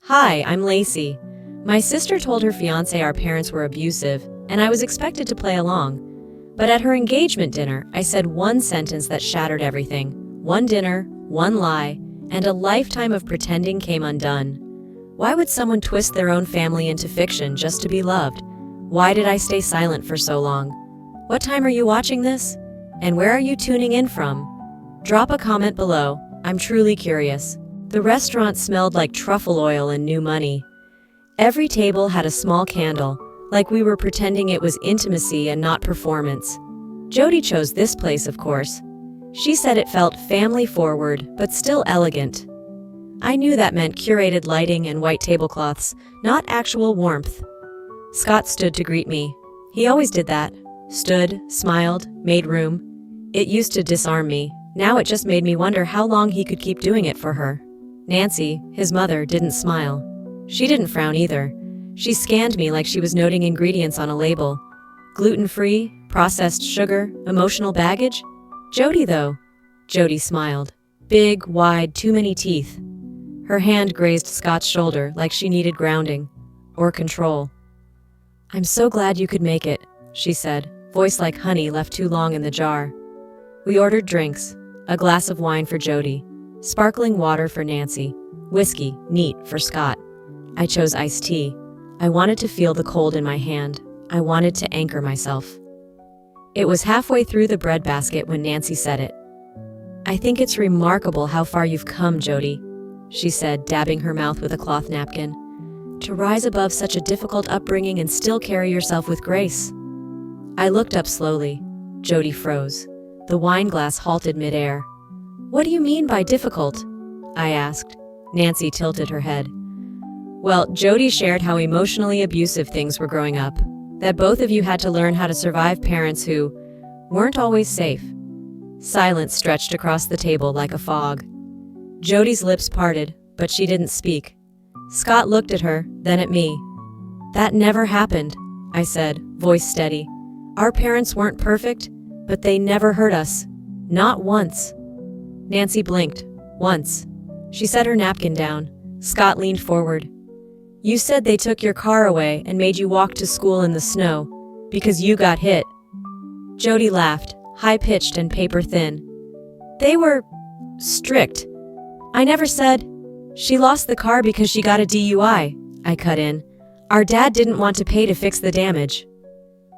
Hi, I'm Laci. My sister told her fiancé our parents were abusive, and I was expected to play along. But at her engagement dinner, I said one sentence that shattered everything. One dinner, one lie, and a lifetime of pretending came undone. Why would someone twist their own family into fiction just to be loved? Why did I stay silent for so long? What time are you watching this? And where are you tuning in from? Drop a comment below. I'm truly curious. The restaurant smelled like truffle oil and new money. Every table had a small candle, like we were pretending it was intimacy and not performance. Jody chose this place, of course. She said it felt family-forward, but still elegant. I knew that meant curated lighting and white tablecloths, not actual warmth. Scott stood to greet me. He always did that. Stood, smiled, made room. It used to disarm me. Now it just made me wonder how long he could keep doing it for her. Nancy, his mother, didn't smile. She didn't frown either. She scanned me like she was noting ingredients on a label. Gluten-free, processed sugar, emotional baggage? Jody, though. Jody smiled. Big, wide, too many teeth. Her hand grazed Scott's shoulder like she needed grounding. Or control. I'm so glad you could make it, she said, voice like honey left too long in the jar. We ordered drinks. A glass of wine for Jody. Sparkling water for Nancy. Whiskey, neat, for Scott. I chose iced tea. I wanted to feel the cold in my hand. I wanted to anchor myself. It was halfway through the bread basket when Nancy said it. I think it's remarkable how far you've come, Jody, she said, dabbing her mouth with a cloth napkin. To rise above such a difficult upbringing and still carry yourself with grace. I looked up slowly. Jody froze. The wine glass halted midair. What do you mean by difficult? I asked. Nancy tilted her head. Well, Jody shared how emotionally abusive things were growing up, that both of you had to learn how to survive parents who weren't always safe. Silence stretched across the table like a fog. Jody's lips parted, but she didn't speak. Scott looked at her, then at me. That never happened, I said, voice steady. Our parents weren't perfect, but they never hurt us. Not once. Nancy blinked. Once. She set her napkin down. Scott leaned forward. You said they took your car away and made you walk to school in the snow because you got hit. Jody laughed, high-pitched and paper-thin. They were strict. I never said. She lost the car because she got a DUI, I cut in. Our dad didn't want to pay to fix the damage.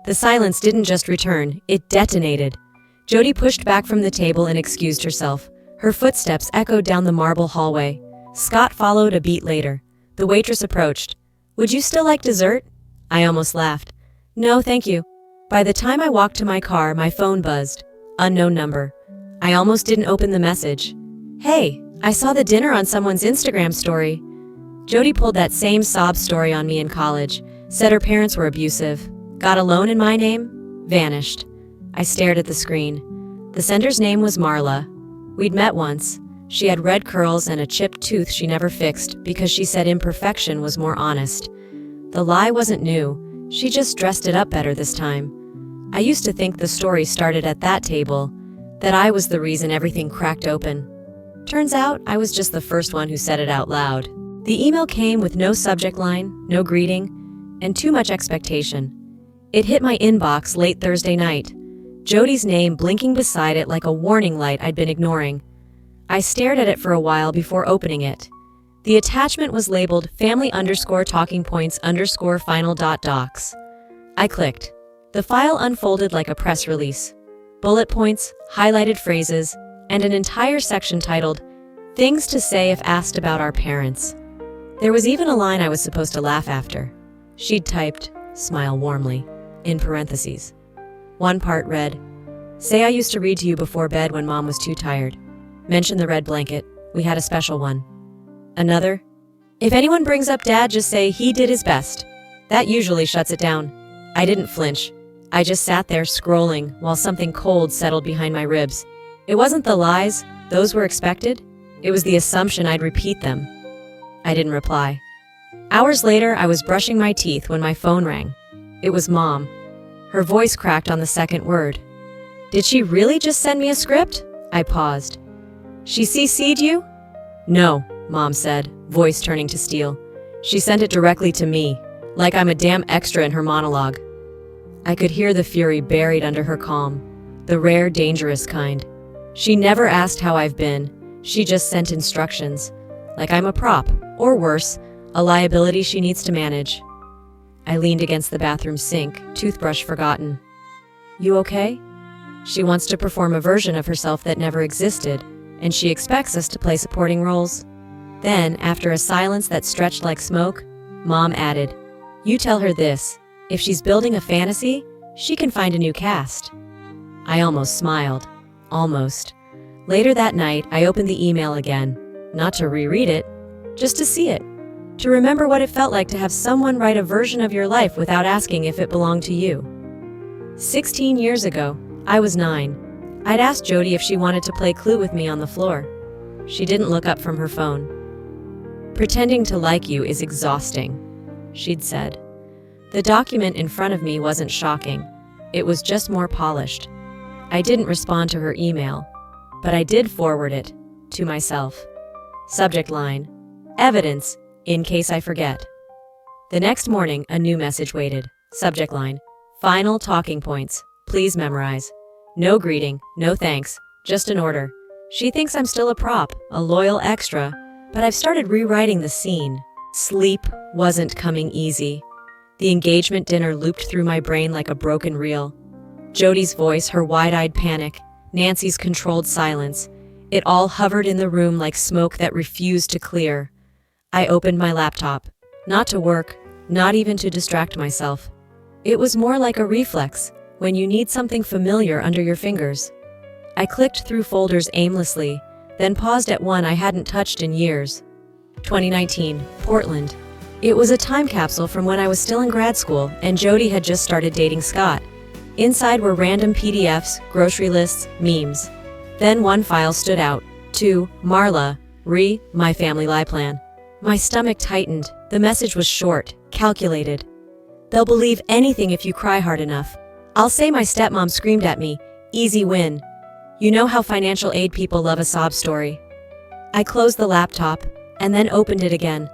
The silence didn't just return, it detonated. Jody pushed back from the table and excused herself. Her footsteps echoed down the marble hallway. Scott followed a beat later. The waitress approached. Would you still like dessert? I almost laughed. No, thank you. By the time I walked to my car, my phone buzzed. Unknown number. I almost didn't open the message. Hey, I saw the dinner on someone's Instagram story. Jody pulled that same sob story on me in college. Said her parents were abusive. Got a loan in my name? Vanished. I stared at the screen. The sender's name was Marla. We'd met once. She had red curls and a chipped tooth she never fixed because she said imperfection was more honest. The lie wasn't new. She just dressed it up better this time. I used to think the story started at that table, that I was the reason everything cracked open. Turns out I was just the first one who said it out loud. The email came with no subject line, no greeting, and too much expectation. It hit my inbox late Thursday night. Jody's name blinking beside it like a warning light I'd been ignoring. I stared at it for a while before opening it. The attachment was labeled family_talking_points_final.docs. I clicked. The file unfolded like a press release. Bullet points, highlighted phrases, and an entire section titled, Things to Say If Asked About Our Parents. There was even a line I was supposed to laugh after. She'd typed, smile warmly, in parentheses. One part read, Say I used to read to you before bed when Mom was too tired. Mention the red blanket. We had a special one. Another, if anyone brings up Dad, just say he did his best. That usually shuts it down. I didn't flinch. I just sat there scrolling while something cold settled behind my ribs. It wasn't the lies, those were expected. It was the assumption I'd repeat them. I didn't reply. Hours later, I was brushing my teeth when my phone rang. It was Mom. Her voice cracked on the second word. Did she really just send me a script? I paused. She CC'd you? No, Mom said, voice turning to steel. She sent it directly to me, like I'm a damn extra in her monologue. I could hear the fury buried under her calm, the rare, dangerous kind. She never asked how I've been. She just sent instructions, like I'm a prop, or worse, a liability she needs to manage. I leaned against the bathroom sink, toothbrush forgotten. You okay? She wants to perform a version of herself that never existed, and she expects us to play supporting roles. Then, after a silence that stretched like smoke, Mom added, "You tell her this. If she's building a fantasy, she can find a new cast." I almost smiled. Almost. Later that night, I opened the email again, not to reread it, just to see it, to remember what it felt like to have someone write a version of your life without asking if it belonged to you. 16 years ago, I was 9. I'd asked Jody if she wanted to play Clue with me on the floor. She didn't look up from her phone. "Pretending to like you is exhausting," she'd said. The document in front of me wasn't shocking. It was just more polished. I didn't respond to her email, but I did forward it to myself. Subject line, "Evidence, in case I forget." The next morning, a new message waited. Subject line, "Final talking points. Please memorize." No greeting, no thanks, just an order. She thinks I'm still a prop, a loyal extra, but I've started rewriting the scene. Sleep wasn't coming easy. The engagement dinner looped through my brain like a broken reel. Jody's voice, her wide-eyed panic, Nancy's controlled silence. It all hovered in the room like smoke that refused to clear. I opened my laptop. Not to work, not even to distract myself. It was more like a reflex, when you need something familiar under your fingers. I clicked through folders aimlessly, then paused at one I hadn't touched in years. 2019, Portland. It was a time capsule from when I was still in grad school and Jody had just started dating Scott. Inside were random PDFs, grocery lists, memes. Then one file stood out. To Marla, my family lie plan. My stomach tightened. The message was short, calculated. "They'll believe anything if you cry hard enough. I'll say my stepmom screamed at me. Easy win. You know how financial aid people love a sob story." I closed the laptop and then opened it again.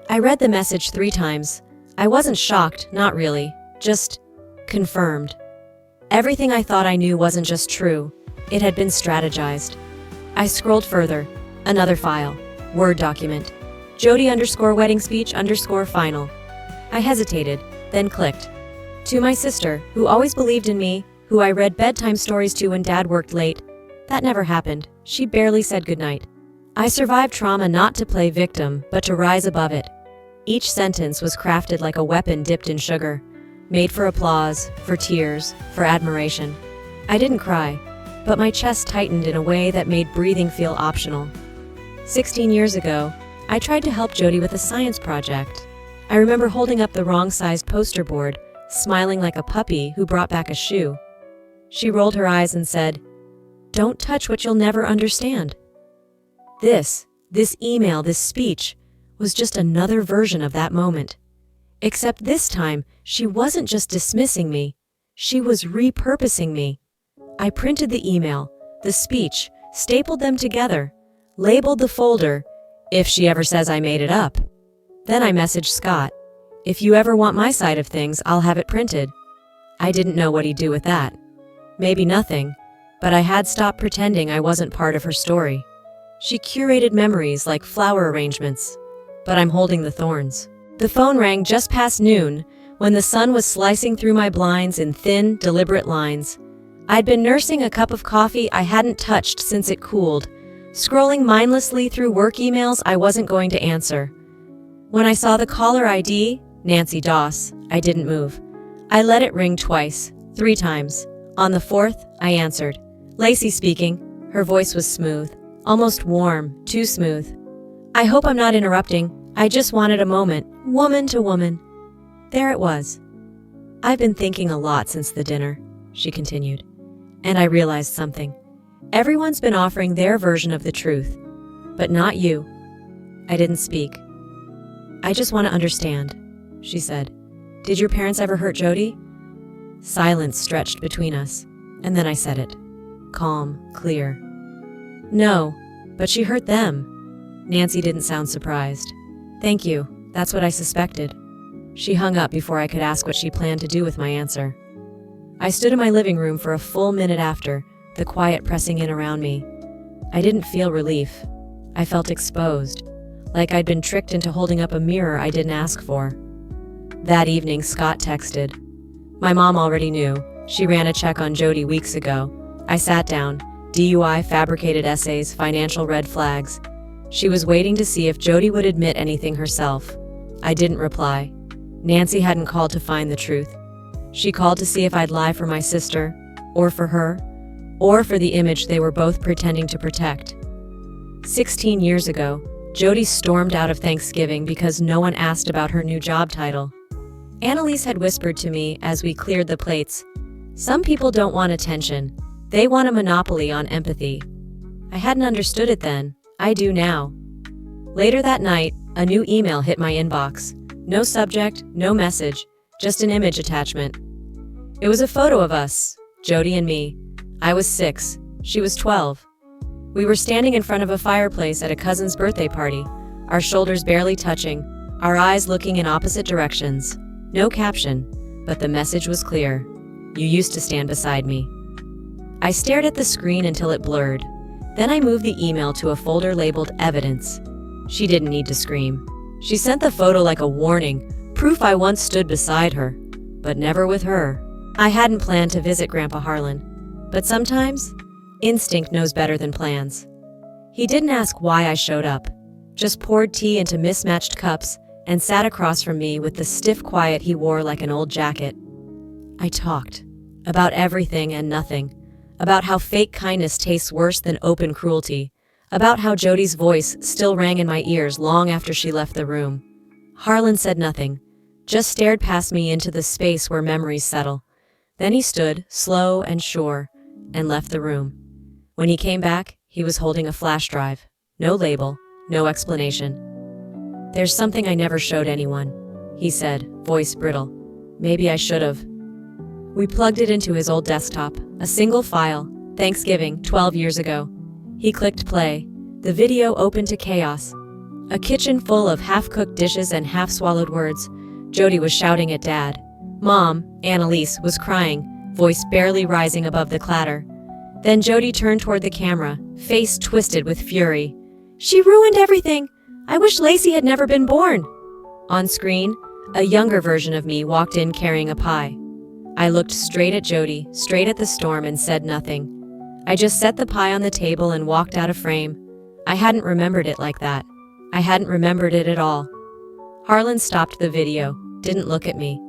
I read the message 3 times. I wasn't shocked, not really, just confirmed. Everything I thought I knew wasn't just true. It had been strategized. I scrolled further. Another file. Word document. Jody_wedding speech_final. I hesitated, then clicked. To my sister, who always believed in me, who I read bedtime stories to when Dad worked late. That never happened. She barely said goodnight. I survived trauma not to play victim, but to rise above it. Each sentence was crafted like a weapon dipped in sugar, made for applause, for tears, for admiration. I didn't cry, but my chest tightened in a way that made breathing feel optional. 16 years ago, I tried to help Jody with a science project. I remember holding up the wrong-sized poster board, smiling like a puppy who brought back a shoe. She rolled her eyes and said, "Don't touch what you'll never understand." This email, this speech, was just another version of that moment. Except this time, she wasn't just dismissing me, she was repurposing me. I printed the email, the speech, stapled them together, labeled the folder, "If she ever says I made it up." Then I messaged Scott, "If you ever want my side of things, I'll have it printed." I didn't know what he'd do with that. Maybe nothing, but I had stopped pretending I wasn't part of her story. She curated memories like flower arrangements, but I'm holding the thorns. The phone rang just past noon, when the sun was slicing through my blinds in thin, deliberate lines. I'd been nursing a cup of coffee I hadn't touched since it cooled, scrolling mindlessly through work emails I wasn't going to answer. When I saw the caller ID, Nancy Doss, I didn't move. I let it ring twice, 3 times. On the 4th, I answered. "Laci speaking." Her voice was smooth, almost warm, too smooth. "I hope I'm not interrupting. I just wanted a moment, woman to woman." There it was. "I've been thinking a lot since the dinner," she continued, "and I realized something. Everyone's been offering their version of the truth, but not you." I didn't speak. "I just want to understand," she said. "Did your parents ever hurt Jody?" Silence stretched between us, and then I said it. Calm, clear. "No, but she hurt them." Nancy didn't sound surprised. "Thank you. That's what I suspected. She hung up before I could ask what she planned to do with my answer. I stood in my living room for a full minute after, the quiet pressing in around me. I didn't feel relief. I felt exposed, like I'd been tricked into holding up a mirror I didn't ask for. That evening, Scott texted. My mom already knew. She ran a check on Jody weeks ago. I sat down. DUI, fabricated essays, financial red flags. She was waiting to see if Jody would admit anything herself. I didn't reply. Nancy hadn't called to find the truth. She called to see if I'd lie for my sister, or for her, or for the image they were both pretending to protect. 16 years ago, Jody stormed out of Thanksgiving because no one asked about her new job title. Annalise had whispered to me as we cleared the plates, "Some people don't want attention. They want a monopoly on empathy." I hadn't understood it then. I do now. Later that night, a new email hit my inbox. No subject, no message, just an image attachment. It was a photo of us, Jody and me. I was 6, she was 12. We were standing in front of a fireplace at a cousin's birthday party, our shoulders barely touching, our eyes looking in opposite directions. No caption, but the message was clear. You used to stand beside me. I stared at the screen until it blurred. Then I moved the email to a folder labeled Evidence. She didn't need to scream. She sent the photo like a warning, proof I once stood beside her, but never with her. I hadn't planned to visit Grandpa Harlan, but sometimes, instinct knows better than plans. He didn't ask why I showed up, just poured tea into mismatched cups and sat across from me with the stiff quiet he wore like an old jacket. I talked about everything and nothing, about how fake kindness tastes worse than open cruelty, about how Jody's voice still rang in my ears long after she left the room. Harlan said nothing, just stared past me into the space where memories settle. Then he stood, slow and sure, and left the room. When he came back, he was holding a flash drive. No label, no explanation. "There's something I never showed anyone," he said, voice brittle. "Maybe I should have." We plugged it into his old desktop, a single file, Thanksgiving, 12 years ago. He clicked play. The video opened to chaos. A kitchen full of half-cooked dishes and half-swallowed words. Jody was shouting at Dad. Mom, Annalise, was crying, voice barely rising above the clatter. Then Jody turned toward the camera, face twisted with fury. "She ruined everything! I wish Laci had never been born!" On screen, a younger version of me walked in carrying a pie. I looked straight at Jody, straight at the storm, and said nothing. I just set the pie on the table and walked out of frame. I hadn't remembered it like that. I hadn't remembered it at all. Harlan stopped the video, didn't look at me.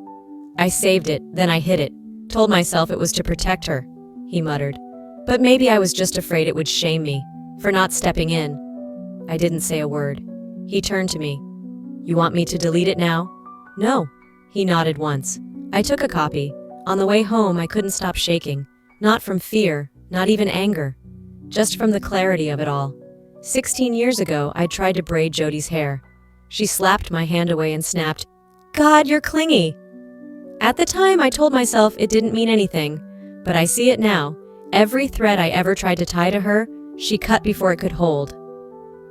I saved it, then I hid it. Told myself it was to protect her, he muttered. But maybe I was just afraid it would shame me, for not stepping in. I didn't say a word. He turned to me. "You want me to delete it now?" "No." He nodded once. I took a copy. On the way home, I couldn't stop shaking. Not from fear, not even anger. Just from the clarity of it all. 16 years ago, I tried to braid Jody's hair. She slapped my hand away and snapped, "God, you're clingy." At the time, I told myself it didn't mean anything, but I see it now. Every thread I ever tried to tie to her, she cut before it could hold.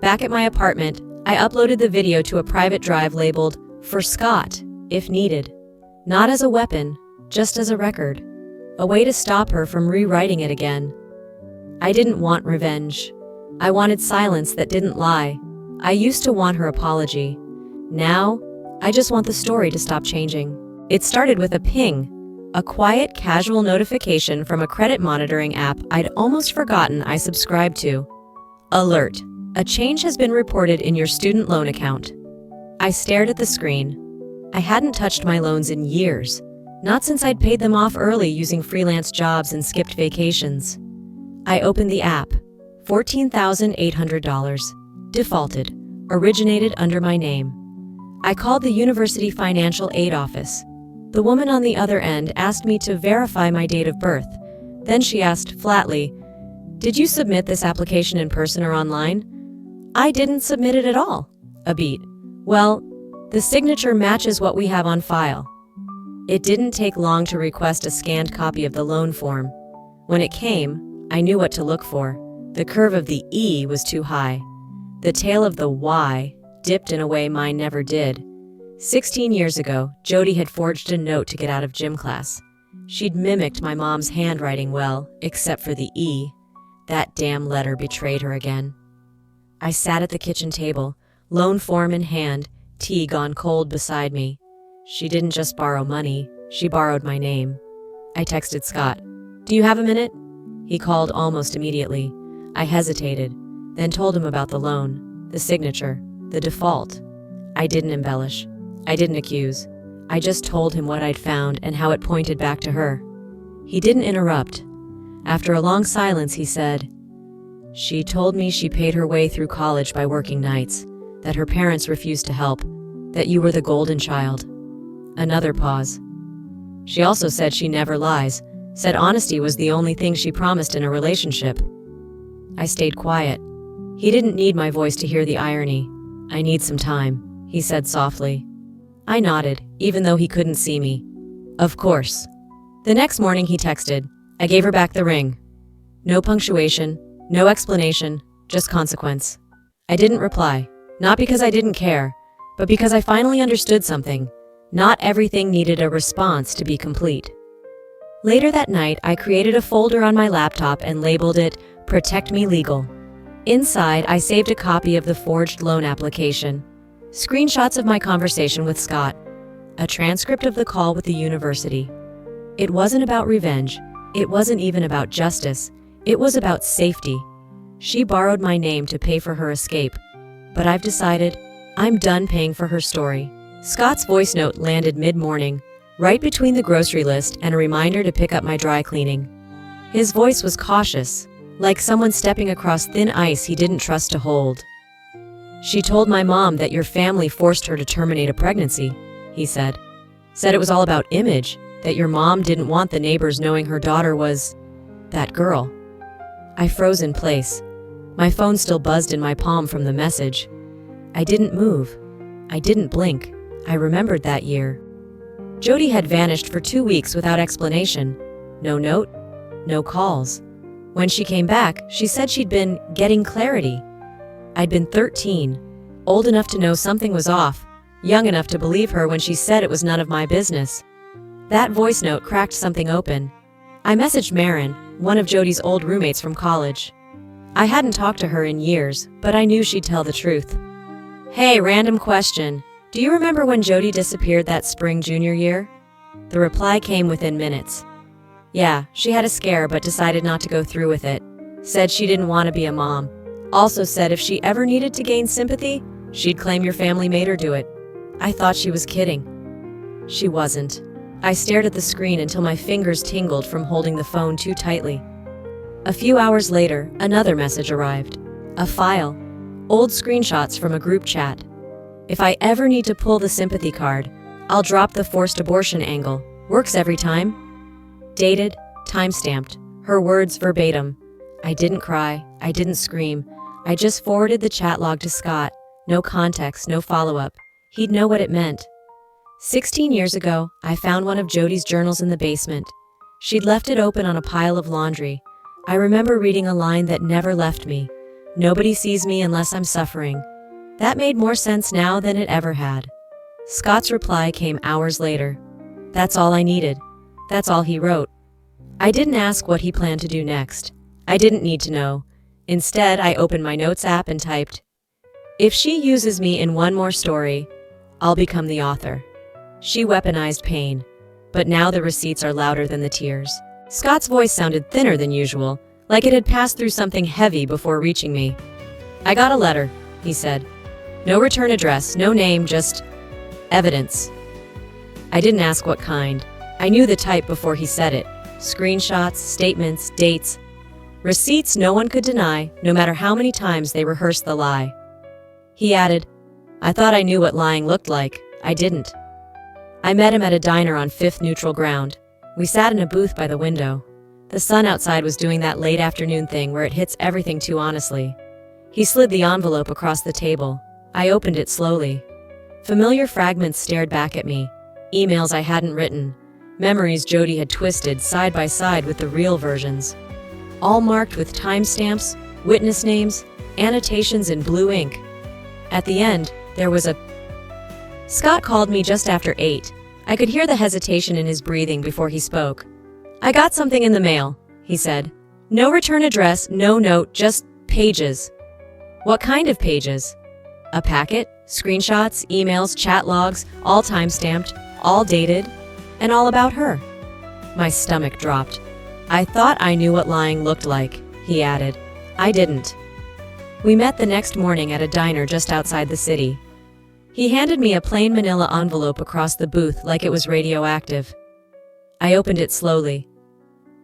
Back at my apartment, I uploaded the video to a private drive labeled, "For Scott, if needed." Not as a weapon, just as a record. A way to stop her from rewriting it again. I didn't want revenge. I wanted silence that didn't lie. I used to want her apology. Now, I just want the story to stop changing. It started with a ping, a quiet, casual notification from a credit monitoring app I'd almost forgotten I subscribed to. Alert. A change has been reported in your student loan account. I stared at the screen. I hadn't touched my loans in years, not since I'd paid them off early using freelance jobs and skipped vacations. I opened the app. $14,800. Defaulted. Originated under my name. I called the University Financial Aid Office. The woman on the other end asked me to verify my date of birth. Then she asked flatly, "Did you submit this application in person or online?" "I didn't submit it at all." A beat. "Well, the signature matches what we have on file." It didn't take long to request a scanned copy of the loan form. When it came, I knew what to look for. The curve of the E was too high. The tail of the Y dipped in a way mine never did. 16 years ago, Jody had forged a note to get out of gym class. She'd mimicked my mom's handwriting well, except for the E. That damn letter betrayed her again. I sat at the kitchen table, loan form in hand, tea gone cold beside me. She didn't just borrow money, she borrowed my name. I texted Scott. "Do you have a minute?" He called almost immediately. I hesitated, then told him about the loan, the signature, the default. I didn't embellish. I didn't accuse. I just told him what I'd found and how it pointed back to her. He didn't interrupt. After a long silence, he said, "She told me she paid her way through college by working nights, that her parents refused to help, that you were the golden child." Another pause. "She also said she never lies, said honesty was the only thing she promised in a relationship." I stayed quiet. He didn't need my voice to hear the irony. "I need some time," he said softly. I nodded, even though he couldn't see me. "Of course." The next morning he texted. I gave her back the ring. No punctuation, no explanation, just consequence. I didn't reply, not because I didn't care, but because I finally understood something. Not everything needed a response to be complete. Later that night, I created a folder on my laptop and labeled it Protect Me Legal. Inside, I saved a copy of the forged loan application, screenshots of my conversation with Scott, a transcript of the call with the university. It wasn't about revenge. It wasn't even about justice. It was about safety. She borrowed my name to pay for her escape, but I've decided I'm done paying for her story. Scott's voice note landed mid-morning, right between the grocery list and a reminder to pick up my dry cleaning. His voice was cautious, like someone stepping across thin ice he didn't trust to hold. "She told my mom that your family forced her to terminate a pregnancy," he said. "Said it was all about image, that your mom didn't want the neighbors knowing her daughter was that girl." I froze in place. My phone still buzzed in my palm from the message. I didn't move. I didn't blink. I remembered that year. Jody had vanished for 2 weeks without explanation. No note, no calls. When she came back, she said she'd been getting clarity. I'd been 13, old enough to know something was off, young enough to believe her when she said it was none of my business. That voice note cracked something open. I messaged Marin, one of Jody's old roommates from college. I hadn't talked to her in years, but I knew she'd tell the truth. "Hey, random question. Do you remember when Jody disappeared that spring junior year?" The reply came within minutes. "Yeah, she had a scare but decided not to go through with it. Said she didn't want to be a mom. Also said if she ever needed to gain sympathy, she'd claim your family made her do it." I thought she was kidding. She wasn't. I stared at the screen until my fingers tingled from holding the phone too tightly. A few hours later, another message arrived. A file. Old screenshots from a group chat. "If I ever need to pull the sympathy card, I'll drop the forced abortion angle. Works every time." Dated, time-stamped, her words verbatim. I didn't cry, I didn't scream. I just forwarded the chat log to Scott. No context, no follow-up. He'd know what it meant. 16 years ago, I found one of Jody's journals in the basement. She'd left it open on a pile of laundry. I remember reading a line that never left me. "Nobody sees me unless I'm suffering." That made more sense now than it ever had. Scott's reply came hours later. That's all I needed. That's all he wrote. I didn't ask what he planned to do next. I didn't need to know. Instead, I opened my notes app and typed, "If she uses me in one more story, I'll become the author." She weaponized pain, but now the receipts are louder than the tears. Scott's voice sounded thinner than usual, like it had passed through something heavy before reaching me. "I got a letter," he said. "No return address, no name, just evidence." I didn't ask what kind. I knew the type before he said it. Screenshots, statements, dates. Receipts no one could deny, no matter how many times they rehearsed the lie. He added, "I thought I knew what lying looked like. I didn't." I met him at a diner on 5th Neutral Ground. We sat in a booth by the window. The sun outside was doing that late afternoon thing where it hits everything too honestly. He slid the envelope across the table. I opened it slowly. Familiar fragments stared back at me. Emails I hadn't written. Memories Jody had twisted side by side with the real versions. All marked with timestamps, witness names, annotations in blue ink. At the end, there was a Scott called me just after 8. I could hear the hesitation in his breathing before he spoke. "I got something in the mail," he said. "No return address, no note, just pages." "What kind of pages?" "A packet, screenshots, emails, chat logs, all time-stamped, all dated, and all about her." My stomach dropped. "I thought I knew what lying looked like," he added. "I didn't." We met the next morning at a diner just outside the city. He handed me a plain manila envelope across the booth like it was radioactive. I opened it slowly.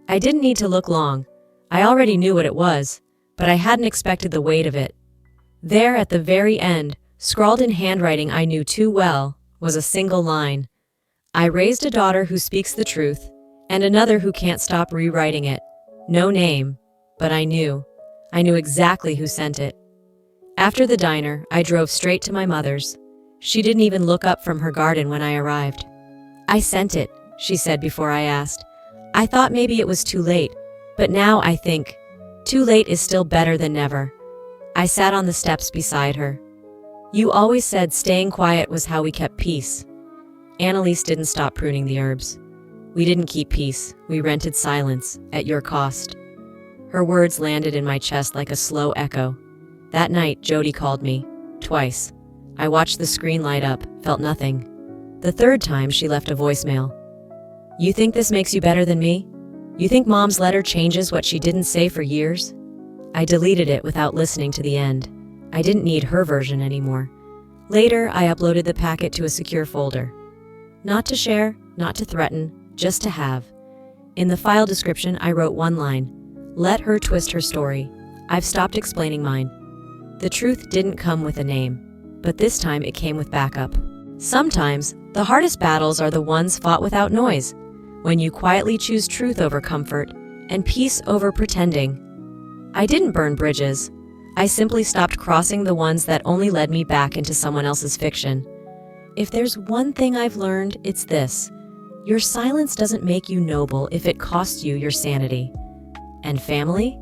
I didn't need to look long. I already knew what it was, but I hadn't expected the weight of it. There at the very end, scrawled in handwriting I knew too well, was a single line. "I raised a daughter who speaks the truth, and another who can't stop rewriting it." No name, but I knew. I knew exactly who sent it. After the diner, I drove straight to my mother's. She didn't even look up from her garden when I arrived. "I sent it," she said before I asked. "I thought maybe it was too late, but now I think too late is still better than never." I sat on the steps beside her. "You always said staying quiet was how we kept peace." Annalise didn't stop pruning the herbs. "We didn't keep peace, we rented silence, at your cost." Her words landed in my chest like a slow echo. That night, Jody called me. Twice. I watched the screen light up, felt nothing. The third time, she left a voicemail. "You think this makes you better than me? You think Mom's letter changes what she didn't say for years?" I deleted it without listening to the end. I didn't need her version anymore. Later, I uploaded the packet to a secure folder. Not to share, not to threaten, just to have. In the file description, I wrote one line: "Let her twist her story. I've stopped explaining mine." The truth didn't come with a name, but this time it came with backup. Sometimes, the hardest battles are the ones fought without noise, when you quietly choose truth over comfort and peace over pretending. I didn't burn bridges. I simply stopped crossing the ones that only led me back into someone else's fiction. If there's one thing I've learned, it's this: your silence doesn't make you noble if it costs you your sanity. And family?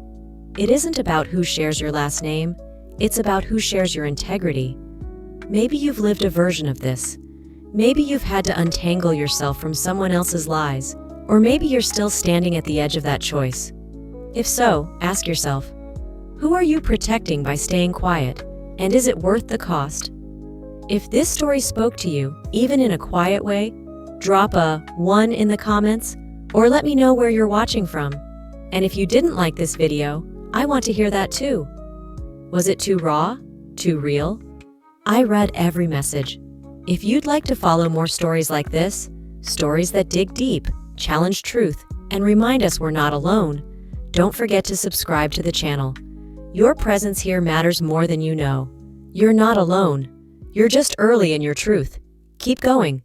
It isn't about who shares your last name, it's about who shares your integrity. Maybe you've lived a version of this. Maybe you've had to untangle yourself from someone else's lies, or maybe you're still standing at the edge of that choice. If so, ask yourself, who are you protecting by staying quiet, and is it worth the cost? If this story spoke to you, even in a quiet way, drop a 1 in the comments, or let me know where you're watching from. And if you didn't like this video, I want to hear that too. Was it too raw? Too real? I read every message. If you'd like to follow more stories like this, stories that dig deep, challenge truth, and remind us we're not alone, don't forget to subscribe to the channel. Your presence here matters more than you know. You're not alone. You're just early in your truth. Keep going.